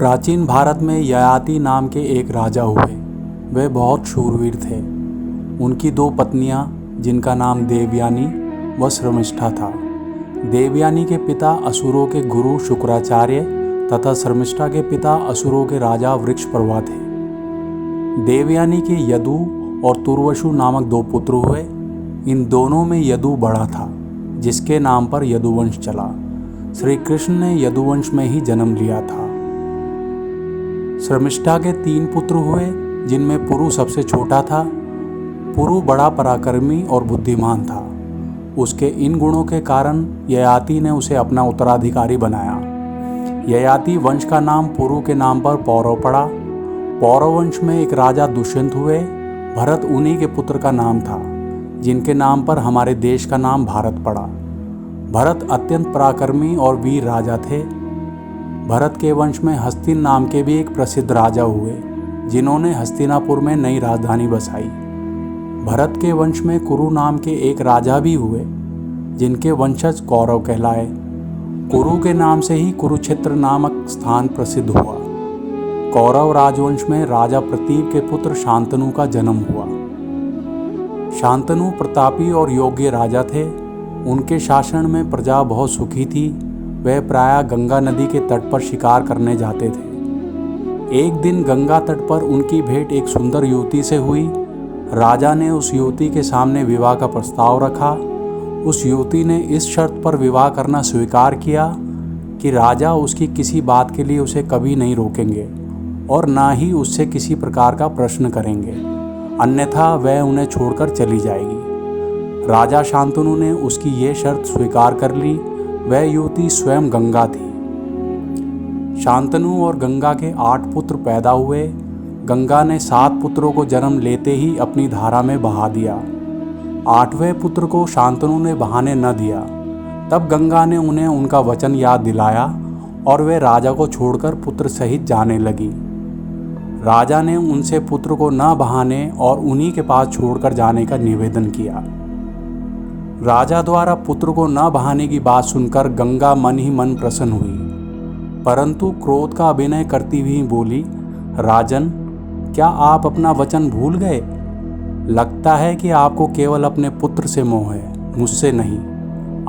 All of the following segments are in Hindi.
प्राचीन भारत में ययाति नाम के एक राजा हुए। वे बहुत शूरवीर थे। उनकी दो पत्नियां, जिनका नाम देवयानी व शर्मिष्ठा था। देवयानी के पिता असुरों के गुरु शुक्राचार्य तथा शर्मिष्ठा के पिता असुरों के राजा वृक्षपर्वा थे। देवयानी के यदु और तुर्वसु नामक दो पुत्र हुए। इन दोनों में यदु बड़ा था, जिसके नाम पर यदुवंश चला। श्री कृष्ण ने यदुवंश में ही जन्म लिया था। शर्मिष्ठा के 3 पुत्र हुए, जिनमें पुरु सबसे छोटा था। पुरु बड़ा पराक्रमी और बुद्धिमान था। उसके इन गुणों के कारण ययाति ने उसे अपना उत्तराधिकारी बनाया। ययाति वंश का नाम पुरु के नाम पर पौरव पड़ा। पौरव वंश में एक राजा दुष्यंत हुए। भरत उन्हीं के पुत्र का नाम था, जिनके नाम पर हमारे देश का नाम भारत पड़ा। भरत अत्यंत पराक्रमी और वीर राजा थे। भरत के वंश में हस्तिन नाम के भी एक प्रसिद्ध राजा हुए, जिन्होंने हस्तिनापुर में नई राजधानी बसाई। भरत के वंश में कुरु नाम के एक राजा भी हुए, जिनके वंशज कौरव कहलाए। कुरु के नाम से ही कुरुक्षेत्र नामक स्थान प्रसिद्ध हुआ। कौरव राजवंश में राजा प्रतीप के पुत्र शांतनु का जन्म हुआ। शांतनु प्रतापी और योग्य राजा थे। उनके शासन में प्रजा बहुत सुखी थी। वह प्रायः गंगा नदी के तट पर शिकार करने जाते थे। एक दिन गंगा तट पर उनकी भेंट एक सुंदर युवती से हुई। राजा ने उस युवती के सामने विवाह का प्रस्ताव रखा। उस युवती ने इस शर्त पर विवाह करना स्वीकार किया कि राजा उसकी किसी बात के लिए उसे कभी नहीं रोकेंगे और ना ही उससे किसी प्रकार का प्रश्न करेंगे, अन्यथा वह उन्हें छोड़कर चली जाएगी। राजा शांतनु ने उसकी ये शर्त स्वीकार कर ली। वह युवती स्वयं गंगा थी। शांतनु और गंगा के 8 पुत्र पैदा हुए। गंगा ने 7 पुत्रों को जन्म लेते ही अपनी धारा में बहा दिया। 8वें पुत्र को शांतनु ने बहाने न दिया। तब गंगा ने उन्हें उनका वचन याद दिलाया और वे राजा को छोड़कर पुत्र सहित जाने लगी। राजा ने उनसे पुत्र को न बहाने और उन्हीं के पास छोड़कर जाने का निवेदन किया। राजा द्वारा पुत्र को न बहाने की बात सुनकर गंगा मन ही मन प्रसन्न हुई, परंतु क्रोध का अभिनय करती हुई बोली, राजन, क्या आप अपना वचन भूल गए? लगता है कि आपको केवल अपने पुत्र से मोह है, मुझसे नहीं।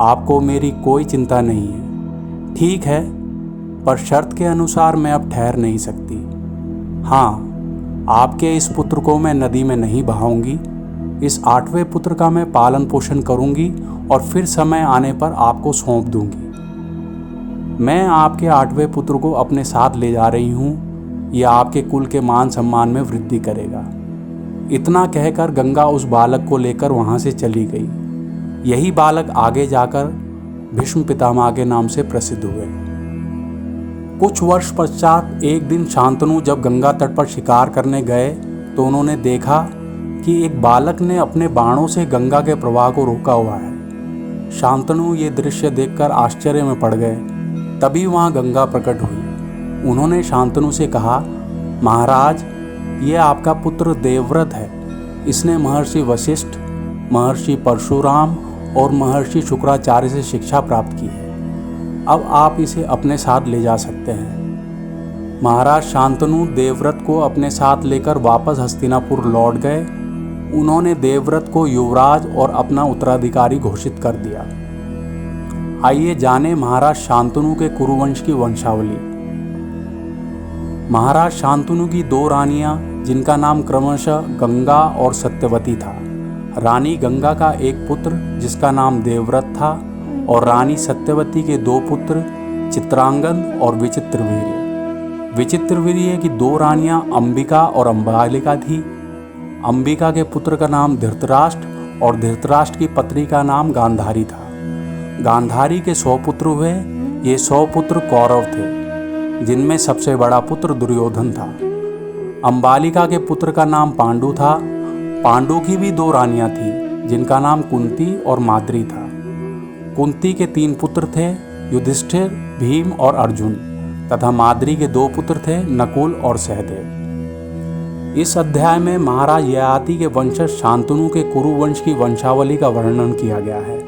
आपको मेरी कोई चिंता नहीं है। ठीक है, पर शर्त के अनुसार मैं अब ठहर नहीं सकती। हाँ, आपके इस पुत्र को मैं नदी में नहीं बहाऊंगी। इस 8वें पुत्र का मैं पालन पोषण करूंगी और फिर समय आने पर आपको सौंप दूंगी। मैं आपके 8वें पुत्र को अपने साथ ले जा रही हूँ। यह आपके कुल के मान सम्मान में वृद्धि करेगा। इतना कहकर गंगा उस बालक को लेकर वहाँ से चली गई। यही बालक आगे जाकर भीष्म पितामह के नाम से प्रसिद्ध हुए। कुछ वर्ष पश्चात एक दिन शांतनु जब गंगा तट पर शिकार करने गए तो उन्होंने देखा कि एक बालक ने अपने बाणों से गंगा के प्रवाह को रोका हुआ है। शांतनु ये दृश्य देखकर आश्चर्य में पड़ गए। तभी वहाँ गंगा प्रकट हुई। उन्होंने शांतनु से कहा, महाराज, ये आपका पुत्र देवव्रत है। इसने महर्षि वशिष्ठ, महर्षि परशुराम और महर्षि शुक्राचार्य से शिक्षा प्राप्त की है। अब आप इसे अपने साथ ले जा सकते हैं। महाराज शांतनु देवव्रत को अपने साथ लेकर वापस हस्तिनापुर लौट गए। उन्होंने देवव्रत को युवराज और अपना उत्तराधिकारी घोषित कर दिया। आइए जाने महाराज शांतनु के कुरुवंश की वंशावली। महाराज शांतनु की 2 रानियां, जिनका नाम क्रमशः गंगा और सत्यवती था। रानी गंगा का एक पुत्र, जिसका नाम देवव्रत था, और रानी सत्यवती के 2 पुत्र, चित्रांगद और विचित्रवीर्य। विचित्रवीर्य की 2 रानियां अंबिका और अंबालिका थी। अंबिका के पुत्र का नाम धृतराष्ट्र और धृतराष्ट्र की पत्नी का नाम गांधारी था। गांधारी के 100 पुत्र हुए। ये 100 पुत्र कौरव थे, जिनमें सबसे बड़ा पुत्र दुर्योधन था। अंबालिका के पुत्र का नाम पांडु था। पांडु की भी 2 रानियां थीं, जिनका नाम कुंती और माद्री था। कुंती के 3 पुत्र थे, युधिष्ठिर, भीम और अर्जुन, तथा माद्री के 2 पुत्र थे, नकुल और सहदेव। इस अध्याय में महाराज ययाति के वंशज शांतनु के कुरुवंश की वंशावली का वर्णन किया गया है।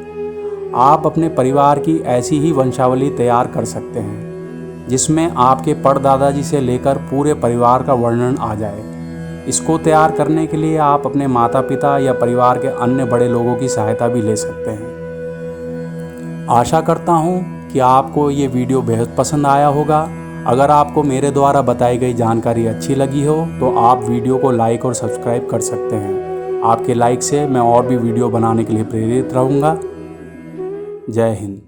आप अपने परिवार की ऐसी ही वंशावली तैयार कर सकते हैं। जिसमें आपके परदादाजी से लेकर पूरे परिवार का वर्णन आ जाए। इसको तैयार करने के लिए आप अपने माता पिता या परिवार के अन्य बड़े लोगों की सहायता भी ले सकते हैं। आशा करता हूँ कि आपको ये वीडियो बेहद पसंद आया होगा। अगर आपको मेरे द्वारा बताई गई जानकारी अच्छी लगी हो तो आप वीडियो को लाइक और सब्सक्राइब कर सकते हैं। आपके लाइक से मैं और भी वीडियो बनाने के लिए प्रेरित रहूँगा। जय हिंद।